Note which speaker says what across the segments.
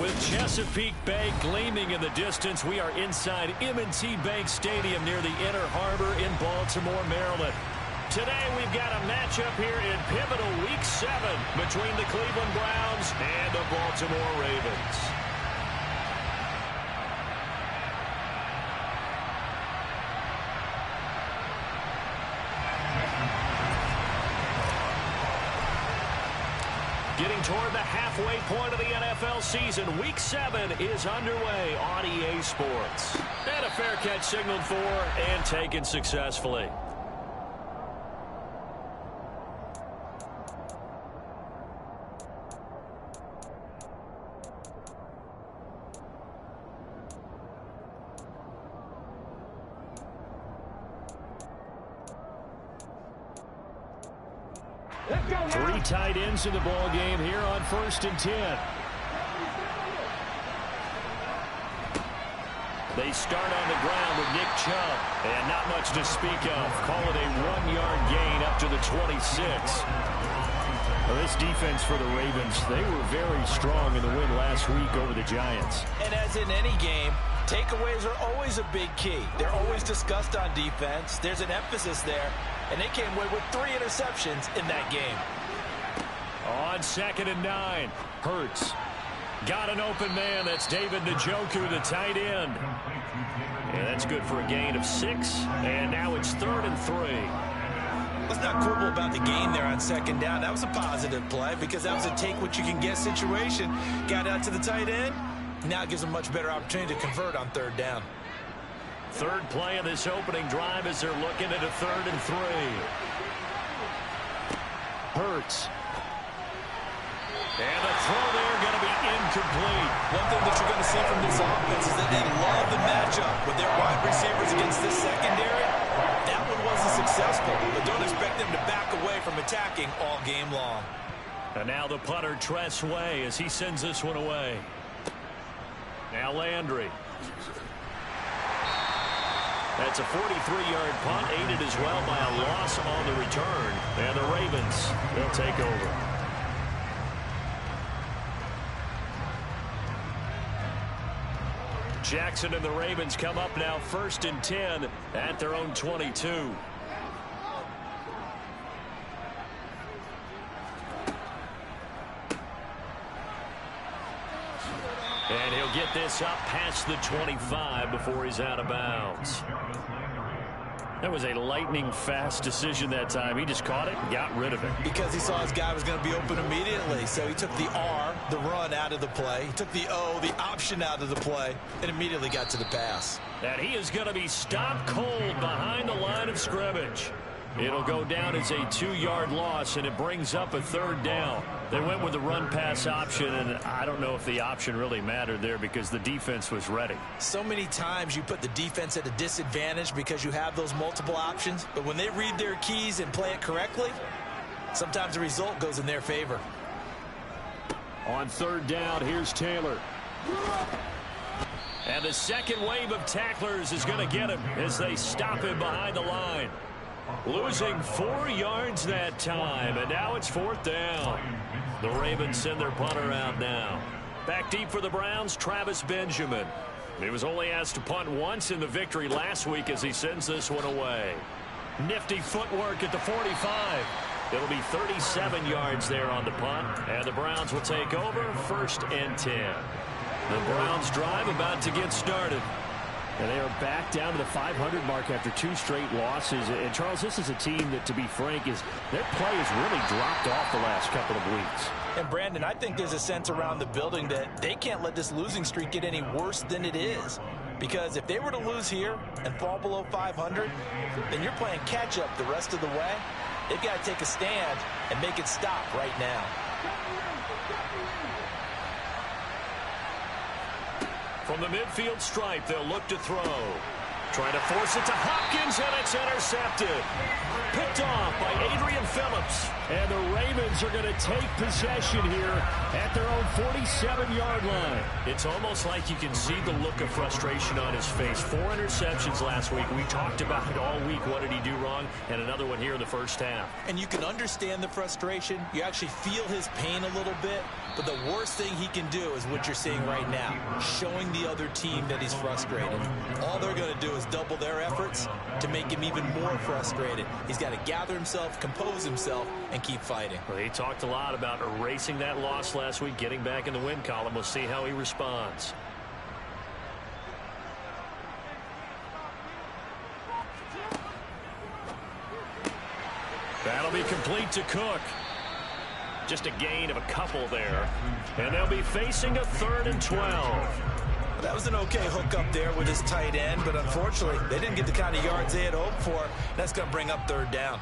Speaker 1: With Chesapeake Bay gleaming in the distance, we are inside M&T Bank Stadium near the Inner Harbor in Baltimore, Maryland. Today we've got a matchup here in pivotal Week 7 between the Cleveland Browns and the Baltimore Ravens. Getting toward the halfway point of the NFL season, Week 7 is underway on EA Sports. And a fair catch signaled for and taken successfully. Three tight ends in the ball game here on 1st and 10. They start on the ground with Nick Chubb, and not much to speak of. Call it a 1-yard gain up to the 26. Well, this defense for the Ravens, they were very strong in the win last week over the Giants.
Speaker 2: And as in any game, takeaways are always a big key. They're always discussed on defense. There's an emphasis there, and they came away with 3 interceptions in that game.
Speaker 1: On 2nd and 9, Hurts got an open man. That's David Njoku, the tight end. And that's good for a gain of 6, and now it's 3rd and 3.
Speaker 2: Let's not quibble about the gain there on 2nd down. That was a positive play because that was a take-what-you-can-get situation. Got out to the tight end. Now it gives them a much better opportunity to convert on 3rd down.
Speaker 1: Third play of this opening drive as they're looking at a 3rd and 3. Hurts. And the throw there going to be incomplete.
Speaker 2: One thing that you're going to see from this offense is that they love the matchup with their wide receivers against this secondary. That one wasn't successful, but don't expect them to back away from attacking all game long.
Speaker 1: And now the punter, Tress Way, as he sends this one away. Now Landry. That's a 43-yard punt, aided as well by a loss on the return. And the Ravens, they'll take over. Jackson and the Ravens come up now 1st and 10 at their own 22. And he'll get this up past the 25 before he's out of bounds. That was a lightning-fast decision that time. He just caught it and got rid of it.
Speaker 2: Because he saw his guy was going to be open immediately. So he took the R, the run, out of the play. He took the O, the option, out of the play, and immediately got to the pass.
Speaker 1: And he is going to be stopped cold behind the line of scrimmage. It'll go down as a 2-yard loss, and it brings up a 3rd down. They went with the run-pass option, and I don't know if the option really mattered there because the defense was ready.
Speaker 2: So many times you put the defense at a disadvantage because you have those multiple options, but when they read their keys and play it correctly, sometimes the result goes in their favor.
Speaker 1: On 3rd down, here's Taylor. And the second wave of tacklers is going to get him as they stop him behind the line. Losing 4 yards that time, and now it's 4th down. The Ravens send their punter out now. Back deep for the Browns, Travis Benjamin. He was only asked to punt once in the victory last week as he sends this one away. Nifty footwork at the 45. It'll be 37 yards there on the punt, and the Browns will take over 1st and 10. The Browns drive about to get started.
Speaker 3: And they are back down to the 500 mark after 2 straight losses. And, Charles, this is a team that, to be frank, is their play has really dropped off the last couple of weeks.
Speaker 2: And, Brandon, I think there's a sense around the building that they can't let this losing streak get any worse than it is. Because if they were to lose here and fall below 500, then you're playing catch-up the rest of the way. They've got to take a stand and make it stop right now.
Speaker 1: From the midfield stripe, they'll look to throw. Trying to force it to Hopkins, and it's intercepted. Picked off by Adrian Phillips. And the Ravens are going to take possession here at their own 47-yard line. It's almost like you can see the look of frustration on his face. 4 interceptions last week. We talked about it all week. What did he do wrong? And another one here in the first half.
Speaker 2: And you can understand the frustration. You actually feel his pain a little bit. But the worst thing he can do is what you're seeing right now, showing the other team that he's frustrated. All they're going to do is double their efforts to make him even more frustrated. He's got to gather himself, compose himself, and keep fighting.
Speaker 1: Well, he talked a lot about erasing that loss last week, getting back in the win column. We'll see how he responds. That'll be complete to Cook. Just a gain of a couple there. And they'll be facing a 3rd and 12.
Speaker 2: That was an okay hook up there with his tight end, but unfortunately, they didn't get the kind of yards they had hoped for. That's going to bring up 3rd down.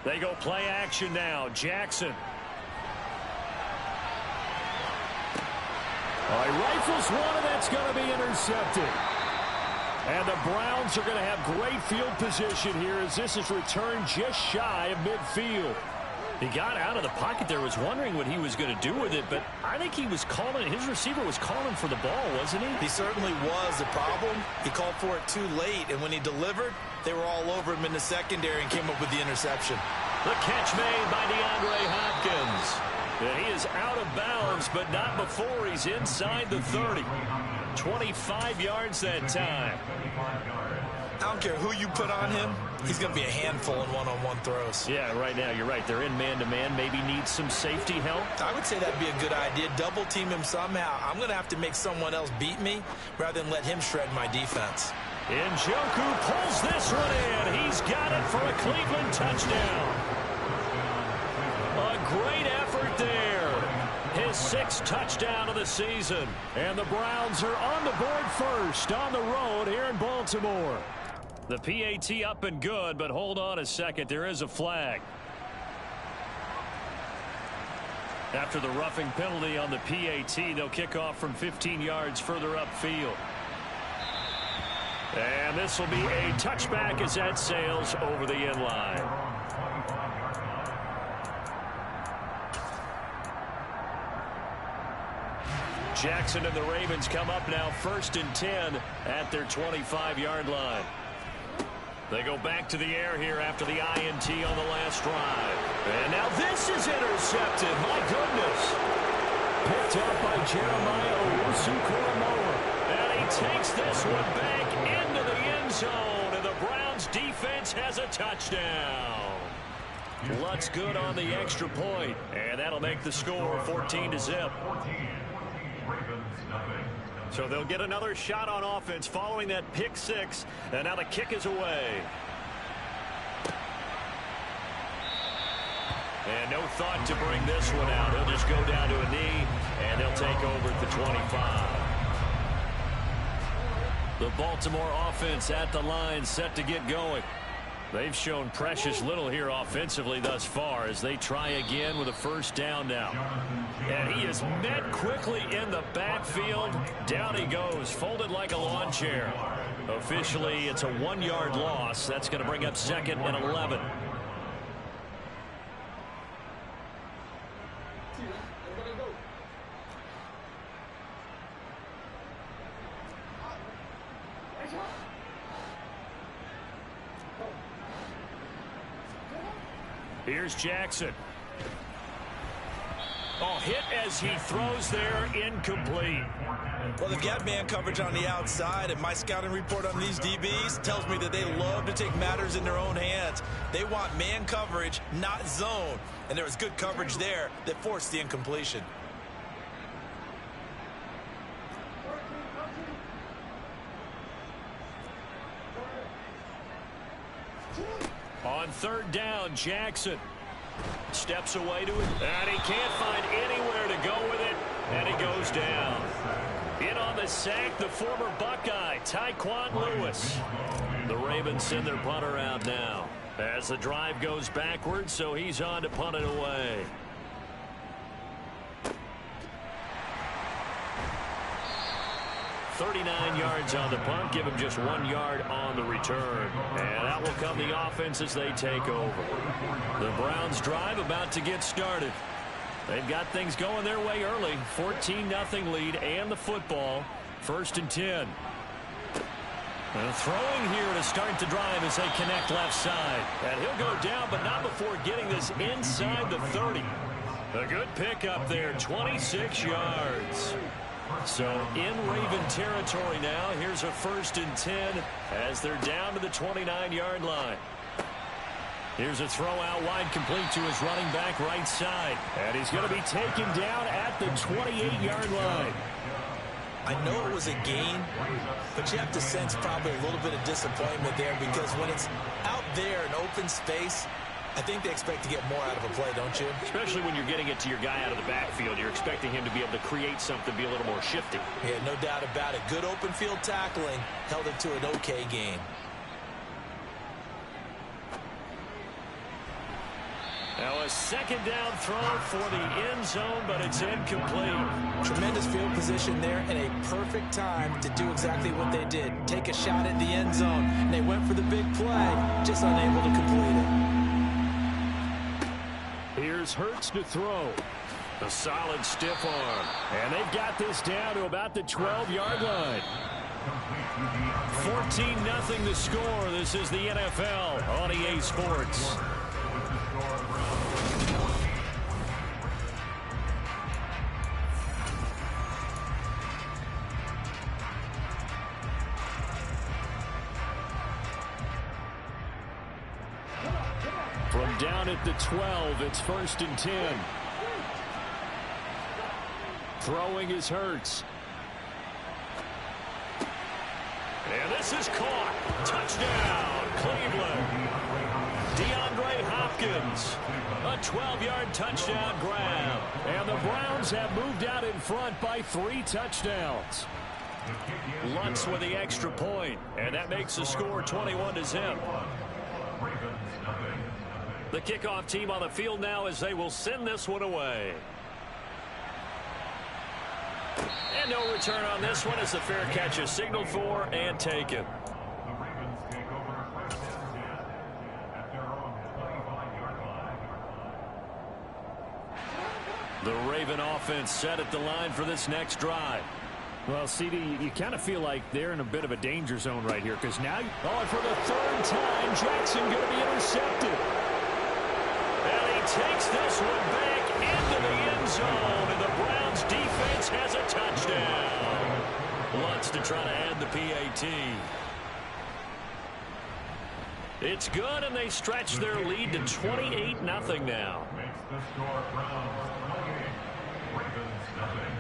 Speaker 1: They go play action now. Jackson.
Speaker 3: He rifles one, and that's going to be intercepted. And the Browns are going to have great field position here as this is returned just shy of midfield.
Speaker 1: He got out of the pocket there, was wondering what he was going to do with it, but I think he was calling, his receiver was calling for the ball, wasn't he?
Speaker 2: He certainly was. The problem, he called for it too late, and when he delivered, they were all over him in the secondary and came up with the interception.
Speaker 1: The catch made by DeAndre Hopkins. And he is out of bounds, but not before he's inside the 30. 25 yards that time.
Speaker 2: I don't care who you put on him. He's going to be a handful in one-on-one throws.
Speaker 1: Yeah, right now, you're right. They're in man-to-man. Maybe needs some safety help.
Speaker 2: I would say that'd be a good idea. Double team him somehow. I'm going to have to make someone else beat me rather than let him shred my defense.
Speaker 1: Njoku pulls this one in. He's got it for a Cleveland touchdown. A great effort there. His 6th touchdown of the season.
Speaker 3: And the Browns are on the board first on the road here in Baltimore.
Speaker 1: The PAT up and good, but hold on a second. There is a flag. After the roughing penalty on the PAT, they'll kick off from 15 yards further upfield. And this will be a touchback as that sails over the end line. Jackson and the Ravens come up now 1st and 10 at their 25-yard line. They go back to the air here after the INT on the last drive. And now this is intercepted. My goodness.
Speaker 3: Picked up by Jeremiah Owusu-Koramoah.
Speaker 1: And he takes this one back into the end zone. And the Browns defense has a touchdown. Lutz good on the extra point. And that'll make the score 14-0. So they'll get another shot on offense following that pick 6. And now the kick is away. And no thought to bring this one out. He'll just go down to a knee, and they'll take over at the 25. The Baltimore offense at the line set to get going. They've shown precious little here offensively thus far as they try again with a 1st down now. And he is met quickly in the backfield. Down he goes, folded like a lawn chair. Officially, it's a 1-yard loss. That's going to bring up 2nd and 11. Here's Jackson. Oh, hit as he throws there, incomplete.
Speaker 2: Well, they've got man coverage on the outside, and my scouting report on these DBs tells me that they love to take matters in their own hands. They want man coverage, not zone. And there was good coverage there that forced the incompletion.
Speaker 1: On 3rd down, Jackson steps away to it, and he can't find anywhere to go with it, and he goes down. In on the sack, the former Buckeye, Tyquan Lewis. The Ravens send their punter out now as the drive goes backwards, so he's on to punt it away. .39 yards on the punt, give him just 1 yard on the return. And that will come the offense as they take over. The Browns drive about to get started. They've got things going their way early. 14-0 lead and the football. 1st and 10. Throwing here to start the drive as they connect left side. And he'll go down, but not before getting this inside the 30. A good pickup there, 26 yards. So in Raven territory now, here's a 1st and 10 as they're down to the 29-yard line. Here's a throw out wide, complete to his running back right side. And he's going to be taken down at the 28-yard line.
Speaker 2: I know it was a gain, but you have to sense probably a little bit of disappointment there because when it's out there in open space, I think they expect to get more out of a play, don't you?
Speaker 3: Especially when you're getting it to your guy out of the backfield. You're expecting him to be able to create something, be a little more shifty.
Speaker 2: Yeah, no doubt about it. Good open field tackling held it to an okay gain.
Speaker 1: Now a 2nd down throw for the end zone, but it's incomplete.
Speaker 2: Tremendous field position there and a perfect time to do exactly what they did. Take a shot at the end zone. And they went for the big play, just unable to complete it.
Speaker 3: Here's Hurts to throw.
Speaker 1: A solid stiff arm.
Speaker 3: And they've got this down to about the 12-yard line.
Speaker 1: 14-0 the score. This is the NFL on EA Sports.
Speaker 3: From down at the 12, it's 1st and 10. Throwing is Hurts.
Speaker 1: And this is caught. Touchdown, Cleveland. DeAndre Hopkins. A 12-yard touchdown grab.
Speaker 3: And the Browns have moved out in front by 3 touchdowns.
Speaker 1: Lutz with the extra point, and that makes the score 21-0. The kickoff team on the field now as they will send this one away. And no return on this one as the fair catch is signaled for and taken. The Raven offense set at the line for this next drive.
Speaker 3: Well, CD, you kind of feel like they're in a bit of a danger zone right here because now, for the 3rd time, Jackson going to be intercepted.
Speaker 1: And he takes this one back into the end zone, and the Browns defense has a touchdown. Lutz to try to add the PAT. It's good, and they stretch their lead to 28-0 now.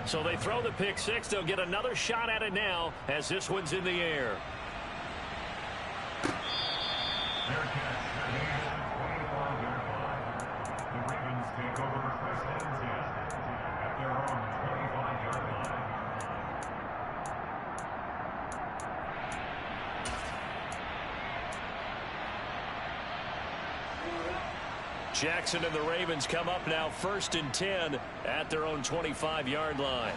Speaker 1: So they throw the pick 6. They'll get another shot at it now as this one's in the air. Jackson and the Ravens come up now 1st and 10 at their own 25-yard line.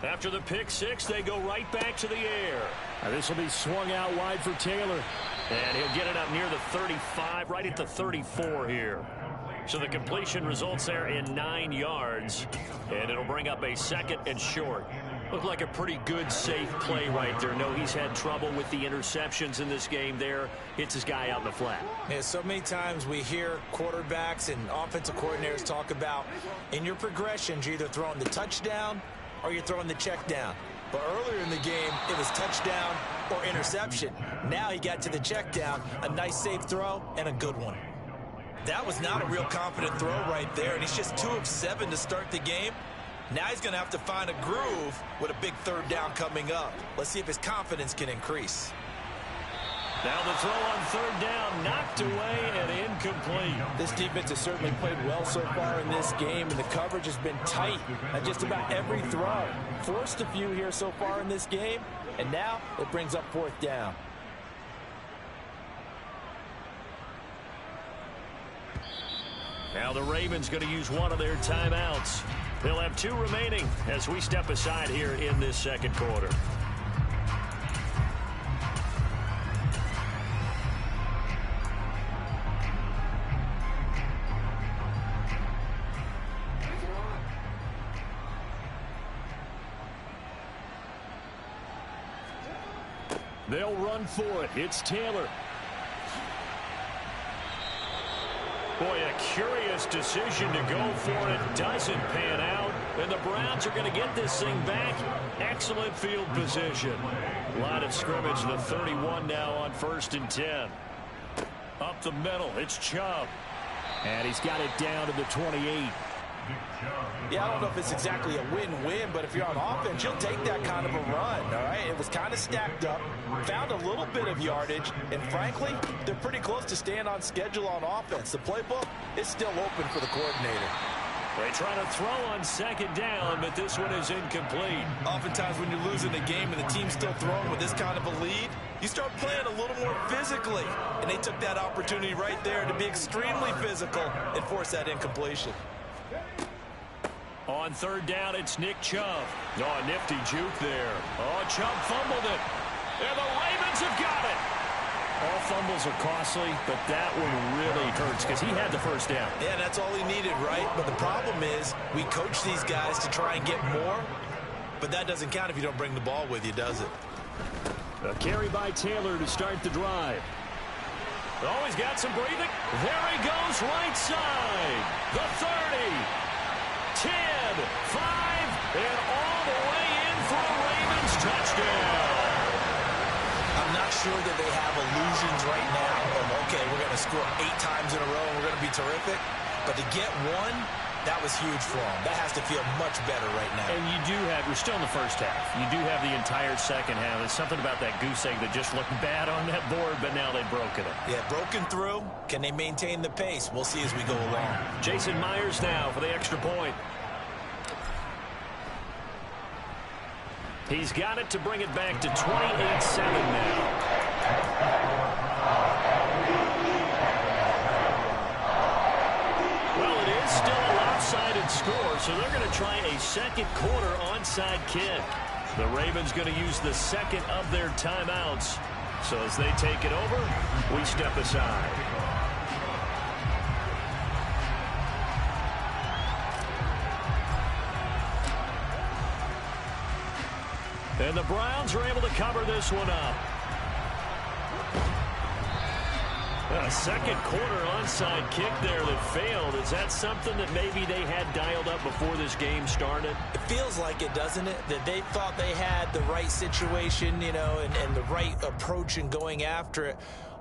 Speaker 1: After the pick 6, they go right back to the air.
Speaker 3: This will be swung out wide for Taylor.
Speaker 1: And he'll get it up near the 35, right at the 34 here. So the completion results there in 9 yards. And it'll bring up a 2nd and short. Looked like a pretty good, safe play right there. No, he's had trouble with the interceptions in this game there. Hits his guy out in the flat.
Speaker 2: Yeah, so many times we hear quarterbacks and offensive coordinators talk about in your progressions, you're either throwing the touchdown or you're throwing the check down. But earlier in the game, it was touchdown or interception. Now he got to the check down, a nice safe throw, and a good one. That was not a real confident throw right there, and he's just 2 of 7 to start the game. Now he's going to have to find a groove with a big 3rd down coming up. Let's see if his confidence can increase.
Speaker 1: Now the throw on 3rd down, knocked away and incomplete.
Speaker 4: This defense has certainly played well so far in this game, and the coverage has been tight at just about every throw. Forced a few here so far in this game, and now it brings up 4th down.
Speaker 1: Now the Ravens going to use one of their timeouts. They'll have 2 remaining as we step aside here in this 2nd quarter.
Speaker 3: They'll run for it. It's Taylor.
Speaker 1: Boy, a curious decision to go for it. Doesn't pan out. And the Browns are going to get this thing back. Excellent field position. Line of scrimmage, the 31 now on 1st and 10. Up the middle, it's Chubb.
Speaker 3: And he's got it down to the 28.
Speaker 4: Yeah, I don't know if it's exactly a win-win, but if you're on offense, you'll take that kind of a run, all right? It was kind of stacked up, found a little bit of yardage, and frankly, they're pretty close to staying on schedule on offense. The playbook is still open for the coordinator.
Speaker 1: They try to throw on 2nd down, but this one is incomplete.
Speaker 2: Oftentimes when you're losing a game and the team's still throwing with this kind of a lead, you start playing a little more physically. And they took that opportunity right there to be extremely physical and force that incompletion.
Speaker 1: On 3rd down, it's Nick Chubb. Oh, nifty juke there. Oh, Chubb fumbled it. And the Ravens have got it.
Speaker 3: All fumbles are costly, but that one really hurts because he had the 1st down.
Speaker 2: Yeah, that's all he needed, right? But the problem is we coach these guys to try and get more, but that doesn't count if you don't bring the ball with you, does it?
Speaker 3: A carry by Taylor to start the drive.
Speaker 1: Oh, he's got some breathing. There he goes, right side. The 30, 10, 5, and all the way in for a Ravens touchdown.
Speaker 2: I'm not sure that they have illusions right now of, okay, we're going to score 8 times in a row and we're going to be terrific. But to get one, that was huge for them. That has to feel much better right now.
Speaker 3: And you do have, we're still in the 1st half. You do have the entire 2nd half. There's something about that goose egg that just looked bad on that board, but now they've broken it.
Speaker 2: Yeah, broken through. Can they maintain the pace? We'll see as we go along.
Speaker 1: Jason Myers now for the extra point. He's got it to bring it back to 28-7 now. Well, it is still a lopsided score, so they're going to try a 2nd quarter onside kick. The Ravens going to use the 2nd of their timeouts. So as they take it over, we step aside. And the Browns are able to cover this one up. A 2nd quarter onside kick there that failed. Is that something that maybe they had dialed up before this game started?
Speaker 2: It feels like it, doesn't it? That they thought they had the right situation, you know, and the right approach in going after it.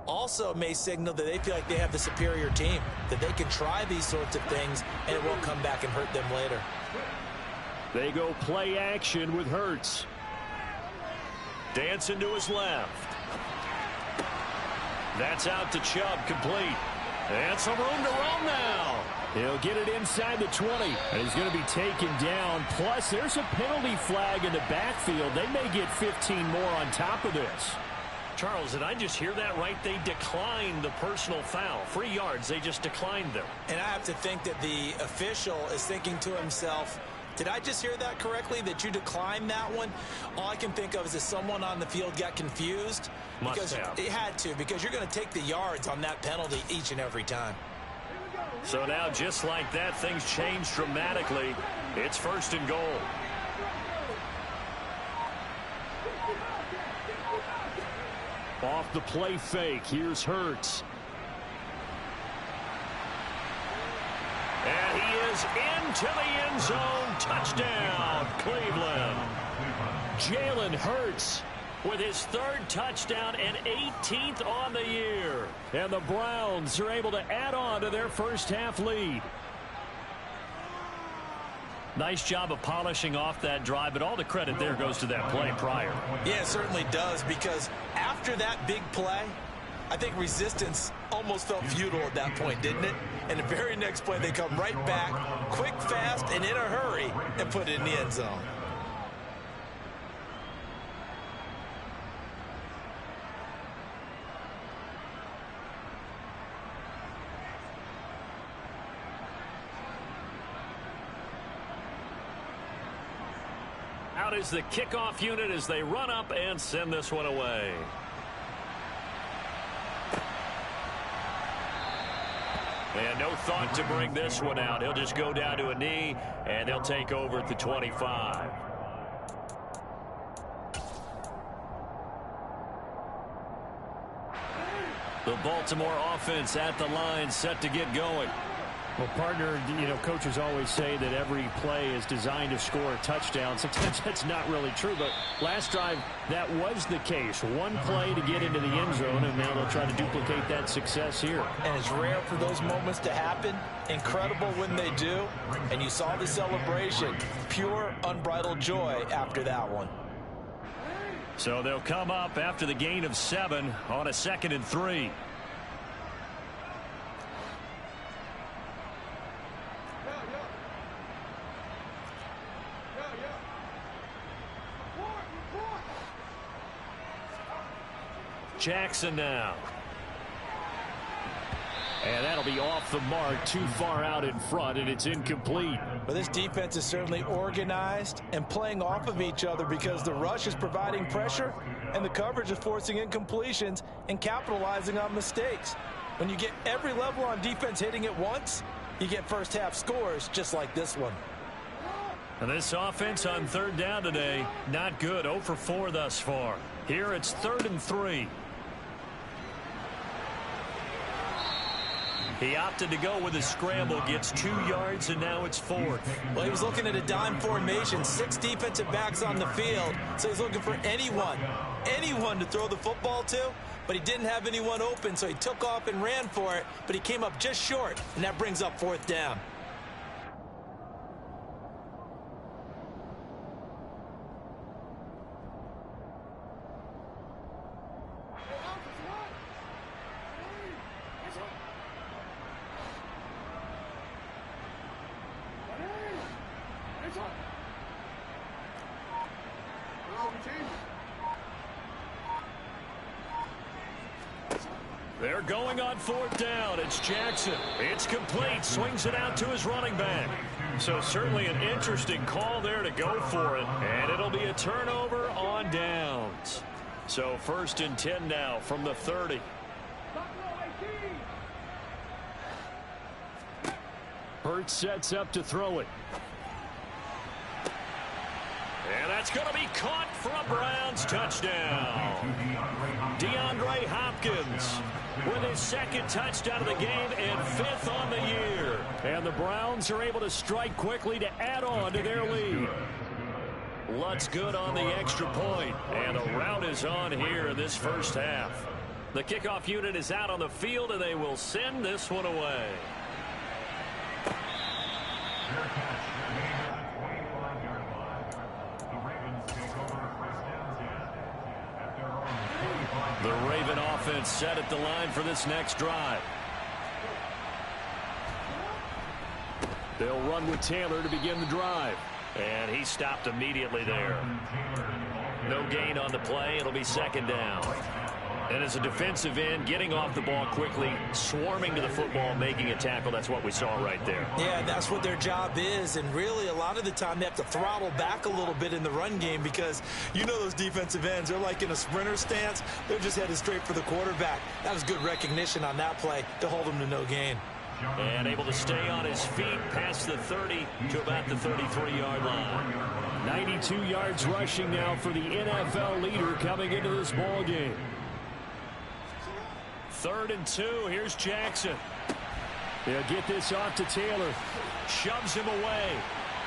Speaker 2: Also may signal that they feel like they have the superior team, that they can try these sorts of things and it won't come back and hurt them later.
Speaker 3: They go play action with Hurts.
Speaker 1: Dancing to his left. That's out to Chubb, complete. And some room to run now.
Speaker 3: He'll get it inside the 20, and he's going to be taken down. Plus, there's a penalty flag in the backfield. They may get 15 more on top of this.
Speaker 1: Charles, did I just hear that right? They declined the personal foul. 3 yards, they just declined them.
Speaker 2: And I have to think that the official is thinking to himself, did I just hear that correctly, that you declined that one? All I can think of is that someone on the field got confused.
Speaker 1: Must have.
Speaker 2: It had to, because you're going to take the yards on that penalty each and every time.
Speaker 1: So now, just like that, things change dramatically. It's 1st and goal.
Speaker 3: Off the play fake, here's Hurts.
Speaker 1: And he is into the end zone. Touchdown, Cleveland.
Speaker 3: Jalen Hurts
Speaker 1: with his 3rd touchdown and 18th on the year.
Speaker 3: And the Browns are able to add on to their 1st half lead.
Speaker 1: Nice job of polishing off that drive, but all the credit there goes to that play prior.
Speaker 2: Yeah, it certainly does, because after that big play, I think resistance almost felt futile at that point, didn't it? And the very next play, they come right back, quick, fast, and in a hurry, and put it in the end zone.
Speaker 1: Out is the kickoff unit as they run up and send this one away. And no thought to bring this one out. He'll just go down to a knee, and they'll take over at the 25. The Baltimore offense at the line, set to get going.
Speaker 3: Well, partner, coaches always say that every play is designed to score a touchdown. Sometimes that's not really true, but last drive, that was the case. One play to get into the end zone, and now they'll try to duplicate that success here.
Speaker 2: And it's rare for those moments to happen. Incredible when they do. And you saw the celebration. Pure, unbridled joy after that one.
Speaker 1: So they'll come up after the gain of 7 on a 2nd and 3. Jackson now. And that'll be off the mark, too far out in front, and it's incomplete.
Speaker 2: But this defense is certainly organized and playing off of each other because the rush is providing pressure and the coverage is forcing incompletions and capitalizing on mistakes. When you get every level on defense hitting at once, you get first half scores just like this one.
Speaker 1: And this offense on 3rd down today, not good. 0 for 4 thus far. Here it's 3rd and 3. He opted to go with a scramble, gets 2 yards, and now it's 4th.
Speaker 2: Well, he was looking at a dime formation, 6 defensive backs on the field, so he's looking for anyone to throw the football to, but he didn't have anyone open, so he took off and ran for it, but he came up just short, and that brings up 4th down.
Speaker 1: They're going on 4th down. It's Jackson. It's complete. Swings it out to his running back. So certainly an interesting call there to go for it. And it'll be a turnover on downs. So 1st and 10 now from the 30.
Speaker 3: Hurts sets up to throw it.
Speaker 1: And that's going to be caught for a Browns touchdown. DeAndre Hopkins with his 2nd touchdown of the game and 5th on the year.
Speaker 3: And the Browns are able to strike quickly to add on to their lead.
Speaker 1: Lutz good on the extra point. And the rout is on here in this first half. The kickoff unit is out on the field, and they will send this one away. The Raven offense set at the line for this next drive.
Speaker 3: They'll run with Taylor to begin the drive.
Speaker 1: And he stopped immediately there. No gain on the play. It'll be 2nd down. And as a defensive end, getting off the ball quickly, swarming to the football, making a tackle, that's what we saw right there.
Speaker 2: Yeah, that's what their job is, and really a lot of the time they have to throttle back a little bit in the run game because you know those defensive ends, they're like in a sprinter stance. They're just headed straight for the quarterback. That was good recognition on that play to hold him to no gain.
Speaker 1: And able to stay on his feet past the 30 to about the 33-yard line.
Speaker 3: 92 yards rushing now for the NFL leader coming into this ball game.
Speaker 1: 3rd and 2. Here's Jackson.
Speaker 3: They'll get this off to Taylor.
Speaker 1: Shoves him away.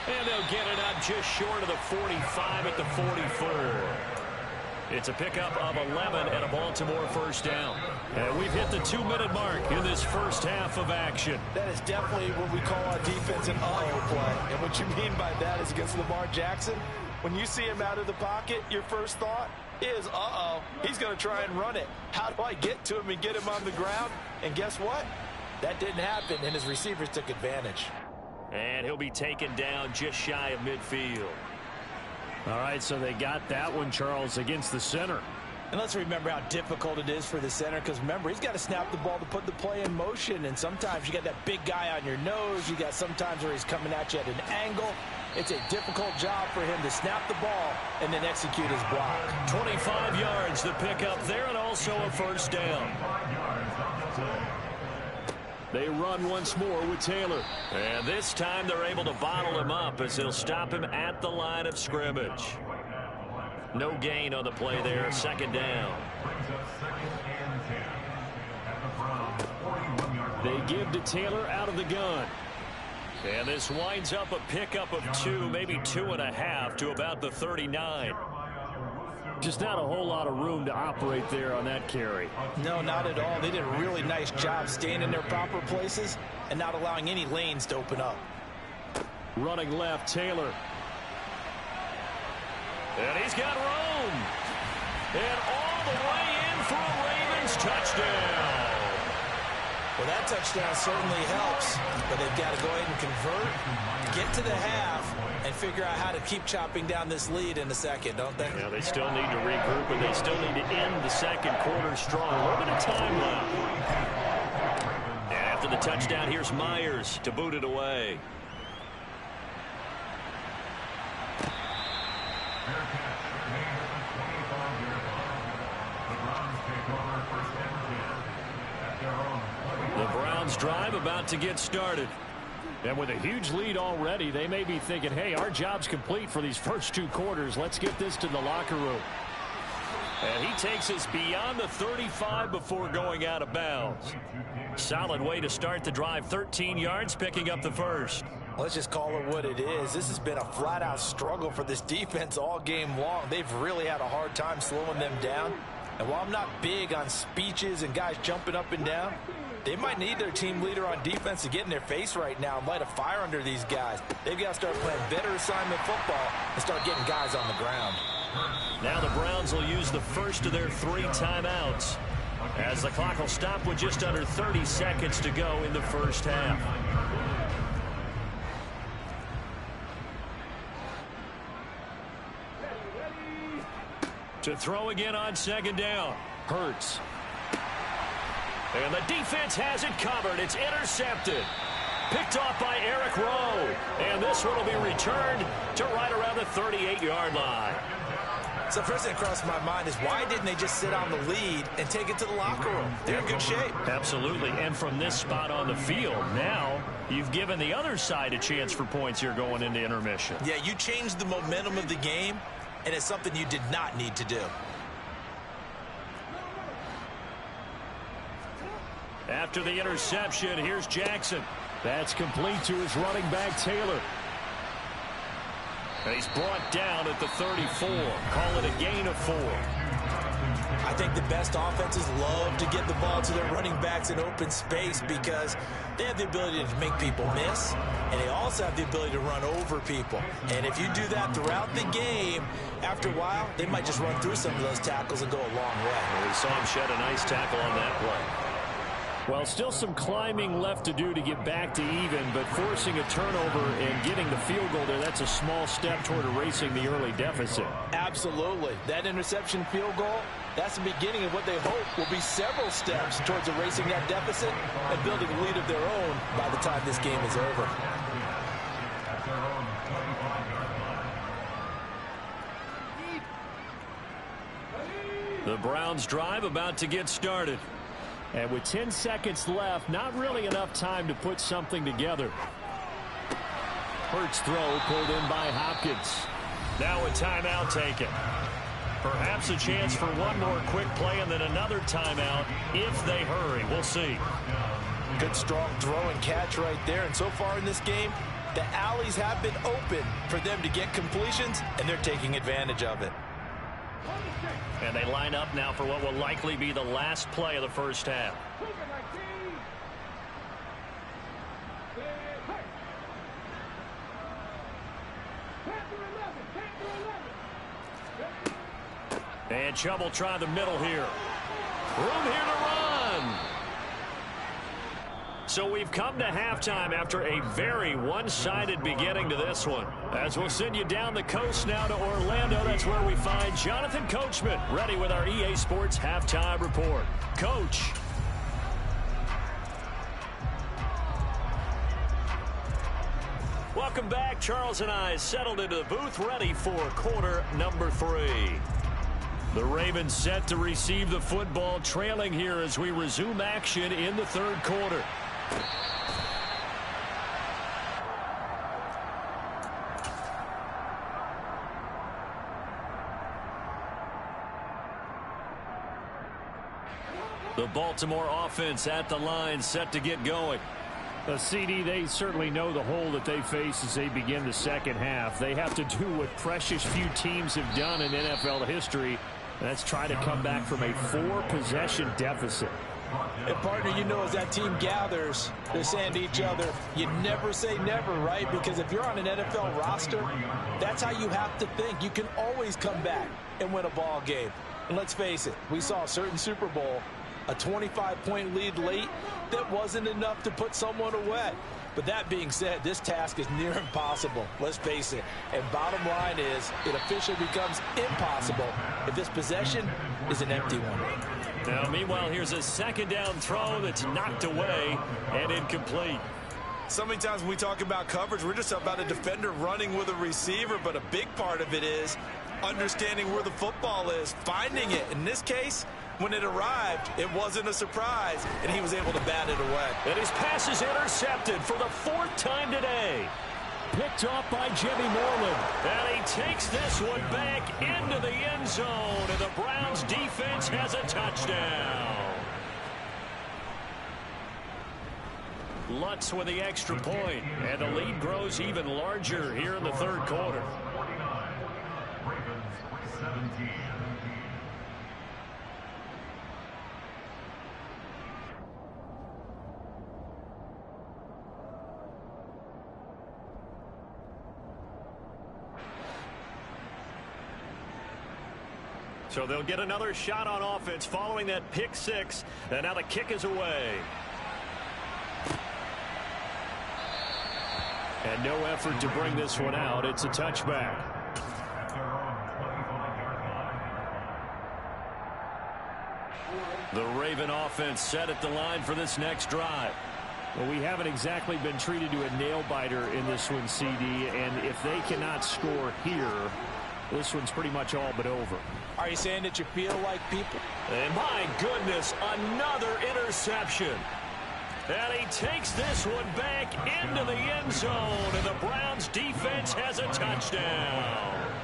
Speaker 1: And they'll get it up just short of the 45 at the 44. It's a pickup of 11 and a Baltimore 1st down. And we've hit the 2-minute mark in this first half of action.
Speaker 2: That is definitely what we call on defense an uh-oh play. And what you mean by that is against Lamar Jackson, when you see him out of the pocket, your first thought is, uh-oh, he's going to try and run it. How do I get to him and get him on the ground? And guess what? That didn't happen, and his receivers took advantage.
Speaker 1: And he'll be taken down just shy of midfield.
Speaker 3: All right, so they got that one, Charles, against the center.
Speaker 2: And let's remember how difficult it is for the center, because remember, he's got to snap the ball to put the play in motion, and sometimes you got that big guy on your nose. You got sometimes where he's coming at you at an angle. It's a difficult job for him to snap the ball and then execute his block.
Speaker 1: 25 yards to pick up there, and also a 1st down.
Speaker 3: They run once more with Taylor.
Speaker 1: And this time they're able to bottle him up as they'll stop him at the line of scrimmage. No gain on the play there, 2nd down. They give to Taylor out of the gun. And this winds up a pickup of 2, maybe 2.5 to about the 39.
Speaker 3: Just not a whole lot of room to operate there on that carry.
Speaker 2: No, not at all. They did a really nice job staying in their proper places and not allowing any lanes to open up.
Speaker 1: Running left, Taylor. And he's got room. And all the way in for a Ravens touchdown.
Speaker 2: Well, that touchdown certainly helps, but they've got to go ahead and convert, get to the half, and figure out how to keep chopping down this lead in the second, don't they?
Speaker 1: Yeah, they still need to regroup, and they still need to end the second quarter strong. A little bit of time left. And after the touchdown, here's Myers to boot it away. The Browns drive about to get started.
Speaker 3: And with a huge lead already, they may be thinking, hey, our job's complete for these first 2 quarters. Let's get this to the locker room.
Speaker 1: And he takes us beyond the 35 before going out of bounds. Solid way to start the drive. 13 yards, picking up the first.
Speaker 2: Let's just call it what it is. This has been a flat-out struggle for this defense all game long. They've really had a hard time slowing them down. And while I'm not big on speeches and guys jumping up and down, they might need their team leader on defense to get in their face right now and light a fire under these guys. They've got to start playing better assignment football and start getting guys on the ground.
Speaker 1: Now the Browns will use the first of their 3 timeouts as the clock will stop with just under 30 seconds to go in the first half. To throw again on second down. Hurts. And the defense has it covered. It's intercepted. Picked off by Eric Rowe. And this one will be returned to right around the 38-yard line.
Speaker 2: So first thing that crossed my mind is why didn't they just sit on the lead and take it to the locker room? They're in good shape.
Speaker 1: Absolutely. And from this spot on the field, now you've given the other side a chance for points here going into intermission.
Speaker 2: Yeah, you changed the momentum of the game, and it's something you did not need to do.
Speaker 1: After the interception, here's Jackson.
Speaker 3: That's complete to his running back, Taylor.
Speaker 1: And he's brought down at the 34. Call it a gain of 4.
Speaker 2: I think the best offenses love to get the ball to their running backs in open space because they have the ability to make people miss, and they also have the ability to run over people. And if you do that throughout the game, after a while, they might just run through some of those tackles and go a long way.
Speaker 1: We saw him shed a nice tackle on that play.
Speaker 3: Well, still some climbing left to do to get back to even, but forcing a turnover and getting the field goal there, that's a small step toward erasing the early deficit.
Speaker 2: Absolutely. That interception field goal, that's the beginning of what they hope will be several steps towards erasing that deficit and building a lead of their own by the time this game is over.
Speaker 1: The Browns drive about to get started.
Speaker 3: And with 10 seconds left, not really enough time to put something together. Hurts throw pulled in by Hopkins.
Speaker 1: Now a timeout taken. Perhaps a chance for one more quick play and then another timeout if they hurry. We'll see.
Speaker 2: Good strong throw and catch right there. And so far in this game, the alleys have been open for them to get completions, and they're taking advantage of it.
Speaker 1: And they line up now for what will likely be the last play of the first half. And Chubb will try the middle here. Room here to run. So we've come to halftime after a very one-sided beginning to this one. As we'll send you down the coast now to Orlando, that's where we find Jonathan Coachman ready with our EA Sports Halftime Report. Coach. Welcome back. Charles and I settled into the booth ready for quarter number 3. The Ravens set to receive the football, trailing here as we resume action in the third quarter. The Baltimore offense at the line, set to get going.
Speaker 3: CD, they certainly know the hole that they face as they begin the second half. They have to do what precious few teams have done in NFL history. That's try to come back from a 4-possession deficit.
Speaker 2: And partner, you know, as that team gathers, they're saying to each other, you never say never, right? Because if you're on an NFL roster, that's how you have to think. You can always come back and win a ball game. And let's face it, we saw a certain Super Bowl, a 25-point lead late, that wasn't enough to put someone away. But that being said, this task is near impossible, let's face it. And bottom line is, it officially becomes impossible if this possession is an empty one.
Speaker 1: Now, meanwhile, here's a second down throw that's knocked away and incomplete.
Speaker 4: So many times when we talk about coverage, we're just about a defender running with a receiver, but a big part of it is understanding where the football is, finding it. In this case, when it arrived, it wasn't a surprise, and he was able to bat it away.
Speaker 1: And his pass is intercepted for the 4th time today.
Speaker 3: Picked off by Jimmy Moreland.
Speaker 1: And he takes this one back into the end zone, and the Browns defense has a touchdown. Lutz with the extra point, and the lead grows even larger here in the third quarter. So they'll get another shot on offense following that pick 6, and now the kick is away.
Speaker 3: And no effort to bring this one out. It's a touchback.
Speaker 1: The Raven offense set at the line for this next drive.
Speaker 3: Well, we haven't exactly been treated to a nail-biter in this one, CD, and if they cannot score here, this one's pretty much all but over.
Speaker 2: Are you saying that you feel like people?
Speaker 1: And my goodness, another interception. And he takes this one back into the end zone, and the Browns defense has a touchdown.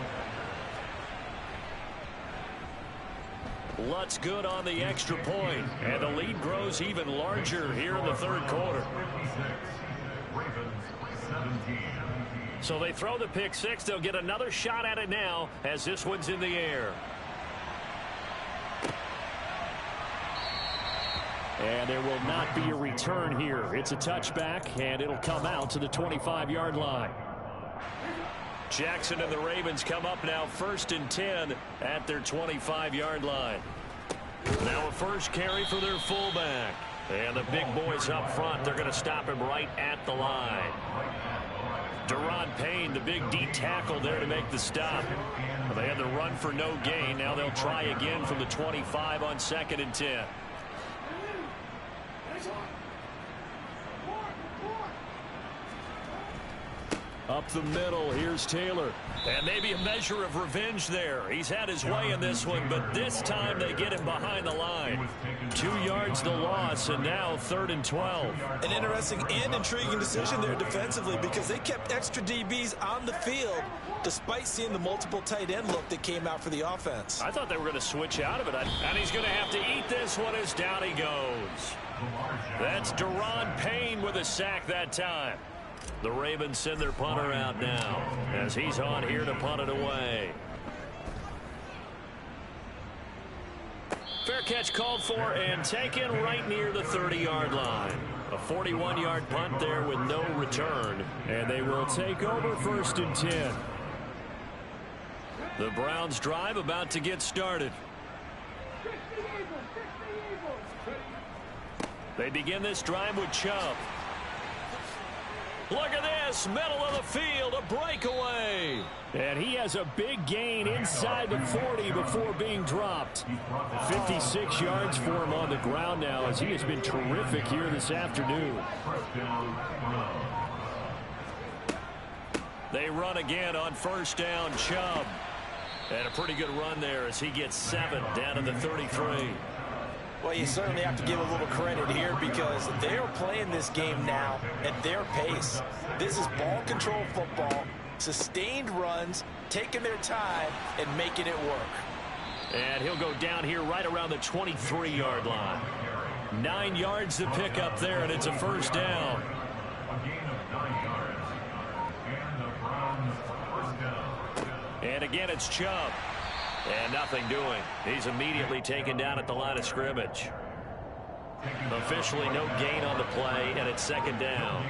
Speaker 1: Lutz good on the extra point, and the lead grows even larger here in the third quarter. So they throw the pick 6. They'll get another shot at it now as this one's in the air.
Speaker 3: And there will not be a return here. It's a touchback, and it'll come out to the 25-yard line.
Speaker 1: Jackson and the Ravens come up now 1st and 10 at their 25-yard line. Now a first carry for their fullback. And the big boys up front, they're going to stop him right at the line. Deron Payne, the big D tackle there to make the stop. They had the run for no gain. Now they'll try again from the 25 on 2nd and 10.
Speaker 3: Up the middle, here's Taylor.
Speaker 1: And maybe a measure of revenge there. He's had his way in this one, but this time they get him behind the line. 2 yards the loss, and now 3rd and 12.
Speaker 2: An interesting and intriguing decision there defensively, because they kept extra DBs on the field despite seeing the multiple tight end look that came out for the offense.
Speaker 1: I thought they were going to switch out of it, and he's going to have to eat this one as down he goes. That's Deron Payne with a sack that time. The Ravens send their punter out now as he's on here to punt it away. Fair catch called for and taken right near the 30-yard line. A 41-yard punt there with no return.
Speaker 3: And they will take over 1st and 10.
Speaker 1: The Browns drive about to get started. They begin this drive with Chubb. Look at this, middle of the field, a breakaway.
Speaker 3: And he has a big gain inside the 40 before being dropped. 56 yards for him on the ground now, as he has been terrific here this afternoon.
Speaker 1: They run again on 1st down, Chubb. And a pretty good run there as he gets 7 down to the 33.
Speaker 2: Well, you certainly have to give a little credit here, because they are playing this game now at their pace. This is ball control football, sustained runs, taking their time and making it work.
Speaker 1: And he'll go down here right around the 23-yard line. 9 yards to pick up there, and it's a first down. And again, it's Chubb. And nothing doing. He's immediately taken down at the line of scrimmage. Officially no gain on the play, and it's second down.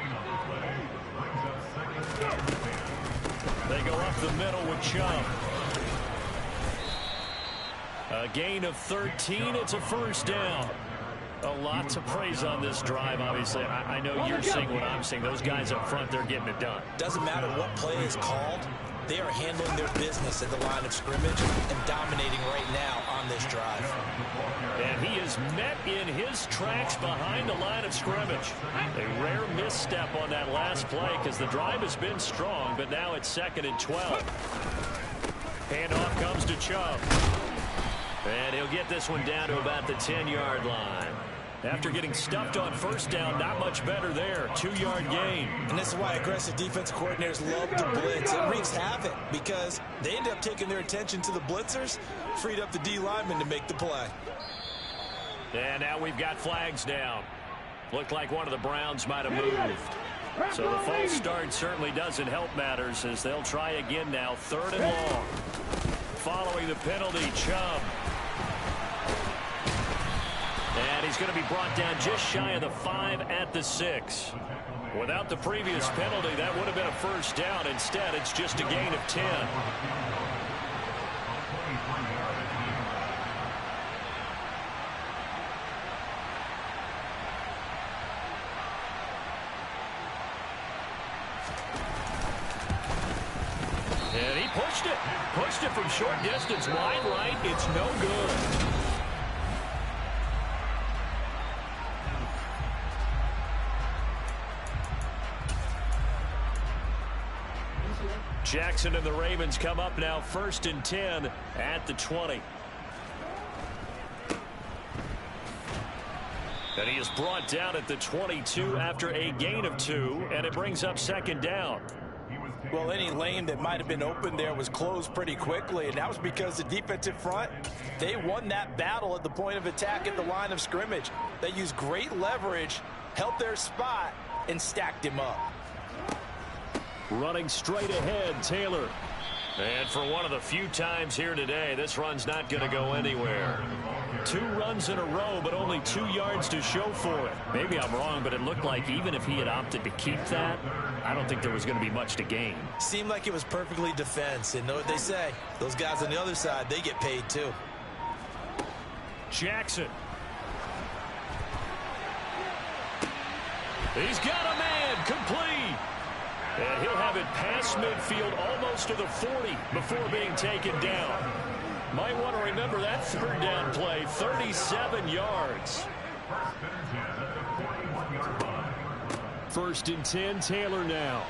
Speaker 1: They go up the middle with Chubb. A gain of 13. It's a first down. A lot to praise on this drive, obviously. I know you're seeing what I'm seeing. Those guys up front, they're getting it done.
Speaker 2: Doesn't matter what play is called. They are handling their business at the line of scrimmage and dominating right now on this drive.
Speaker 1: And he is met in his tracks behind the line of scrimmage. A rare misstep on that last play because the drive has been strong, but now it's 2nd and 12. Handoff comes to Chubb. And he'll get this one down to about the 10-yard line. After getting stuffed on first down, not much better there. 2-yard gain.
Speaker 2: And this is why aggressive defense coordinators love to blitz. It wreaks havoc because they end up taking their attention to the blitzers, freed up the D lineman to make the play.
Speaker 1: And now we've got flags down. Looked like one of the Browns might have moved. So the false start certainly doesn't help matters as they'll try again now. 3rd and long. Following the penalty, Chubb. And he's going to be brought down just shy of the 5 at the 6. Without the previous penalty, that would have been a first down. Instead, it's just a gain of 10. And he pushed it. Pushed it from short distance, wide right. It's no good. Jackson and the Ravens come up now 1st and 10 at the 20. And he is brought down at the 22 after a gain of 2, and it brings up 2nd down.
Speaker 2: Well, any lane that might have been open there was closed pretty quickly, and that was because the defensive front, they won that battle at the point of attack at the line of scrimmage. They used great leverage, held their spot, and stacked him up.
Speaker 1: Running straight ahead, Taylor. And for one of the few times here today, this run's not going to go anywhere. 2 runs in a row, but only 2 yards to show for it. Maybe I'm wrong, but it looked like even if he had opted to keep that, I don't think there was going to be much to gain.
Speaker 2: Seemed like it was perfectly defense, and know what they say. Those guys on the other side, they get paid too.
Speaker 1: Jackson. He's got a man, complete. And he'll have it past midfield almost to the 40 before being taken down. Might want to remember that 3rd down play, 37 yards. 1st and 10, Taylor now.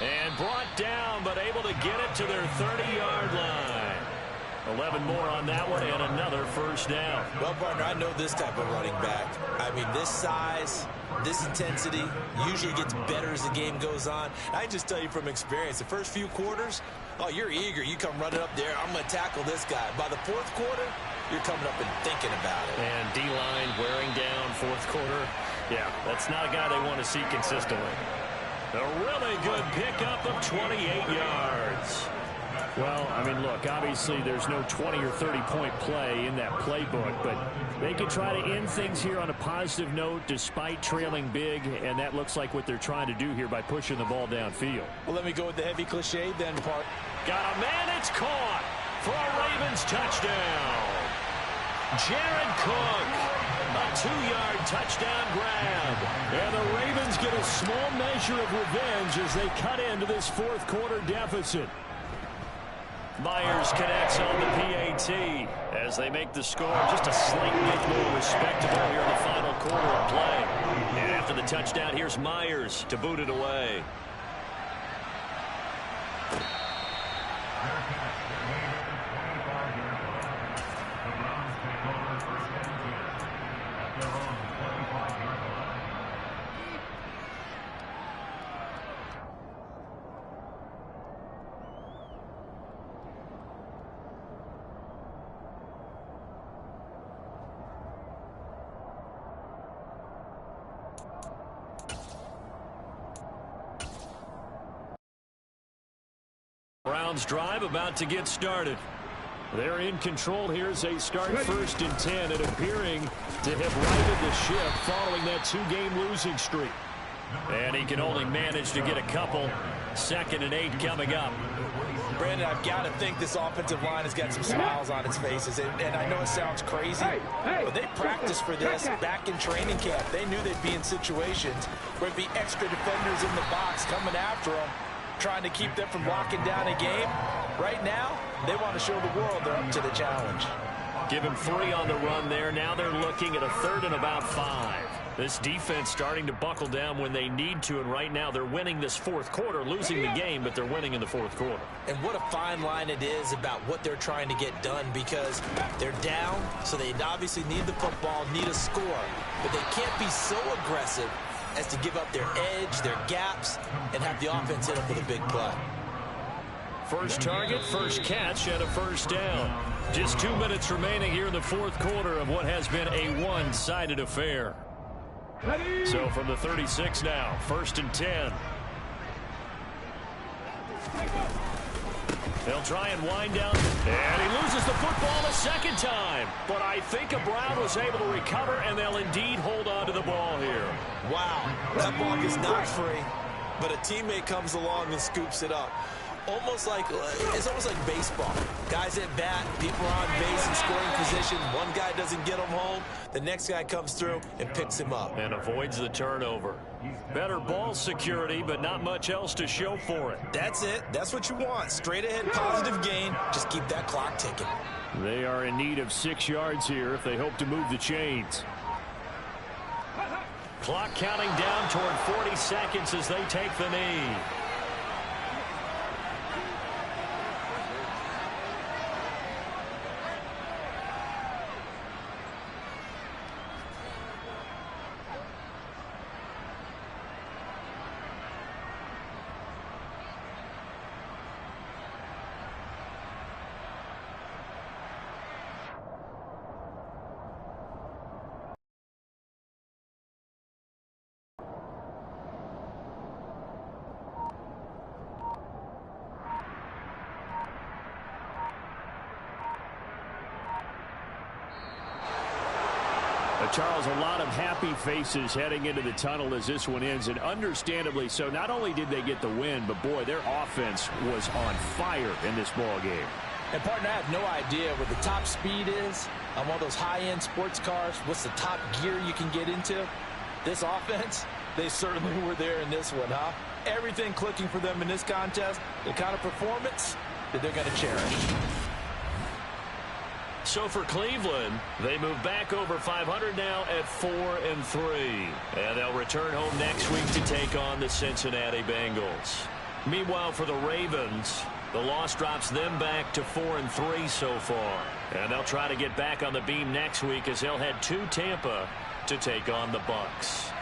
Speaker 1: And brought down, but able to get it to their 30-yard line. 11 more on that one, and another first down.
Speaker 2: Well, partner, I know this type of running back. I mean, this size, this intensity usually gets better as the game goes on. I just tell you from experience, the first few quarters, oh, you're eager. You come running up there, I'm going to tackle this guy. By the 4th quarter, you're coming up and thinking about it.
Speaker 1: And D-line wearing down 4th quarter. Yeah, that's not a guy they want to see consistently. A really good pickup of 28 yards.
Speaker 3: Well, I mean, look, obviously there's no 20 or 30-point play in that playbook, but they can try to end things here on a positive note despite trailing big, and that looks like what they're trying to do here by pushing the ball downfield.
Speaker 2: Well, let me go with the heavy cliche then, Park.
Speaker 1: Got a man, it's caught for a Ravens touchdown. Jared Cook, a 2-yard touchdown grab. And the Ravens get a small measure of revenge as they cut into this 4th quarter deficit. Myers connects on the PAT as they make the score just a slight bit more respectable here in the final quarter of play. And after the touchdown, here's Myers to boot it away. Browns drive about to get started. They're in control here as they start 1st and 10 and appearing to have righted the ship following that 2-game losing streak. And he can only manage to get a couple. 2nd and 8 coming up.
Speaker 4: Brandon, I've got to think this offensive line has got some smiles on its faces. And I know it sounds crazy, but they practiced for this back in training camp. They knew they'd be in situations where it'd be extra defenders in the box coming after them, trying to keep them from locking down a game. Right now, they want to show the world they're up to the challenge.
Speaker 1: Give him 3 on the run there. Now they're looking at a 3rd and about 5. This defense starting to buckle down when they need to, and right now they're winning this 4th quarter, losing the game, but they're winning in the 4th quarter.
Speaker 2: And what a fine line it is about what they're trying to get done, because they're down, so they obviously need the football, need a score, but they can't be so aggressive as to give up their edge, their gaps, and have the offense hit them with a big play.
Speaker 1: First target, first catch, and a 1st down. Just 2 minutes remaining here in the 4th quarter of what has been a one-sided affair. So from the 36 now, 1st and 10. They'll try and wind down, and he loses the football a 2nd time. But I think Brown was able to recover, and they'll indeed hold on to the ball here.
Speaker 2: Wow, that ball is not free, but a teammate comes along and scoops it up. It's almost like baseball. Guys at bat, people are on base in scoring position. One guy doesn't get him home. The next guy comes through and picks him up.
Speaker 1: And avoids the turnover. Better ball security, but not much else to show for it.
Speaker 2: That's it. That's what you want. Straight ahead, positive gain. Just keep that clock ticking.
Speaker 3: They are in need of 6 yards here if they hope to move the chains.
Speaker 1: Clock counting down toward 40 seconds as they take the knee. Charles, a lot of happy faces heading into the tunnel as this one ends, and understandably so. Not only did they get the win, but boy, their offense was on fire in this ball game.
Speaker 4: And partner, I have no idea what the top speed is on one of those high-end sports cars. What's the top gear you can get into? This offense, they certainly were there in this one, huh? Everything clicking for them in this contest, the kind of performance that they're going to cherish.
Speaker 1: So for Cleveland, they move back over 500 now at 4-3. And they'll return home next week to take on the Cincinnati Bengals. Meanwhile, for the Ravens, the loss drops them back to 4-3 so far. And they'll try to get back on the beam next week as they'll head to Tampa to take on the Bucs.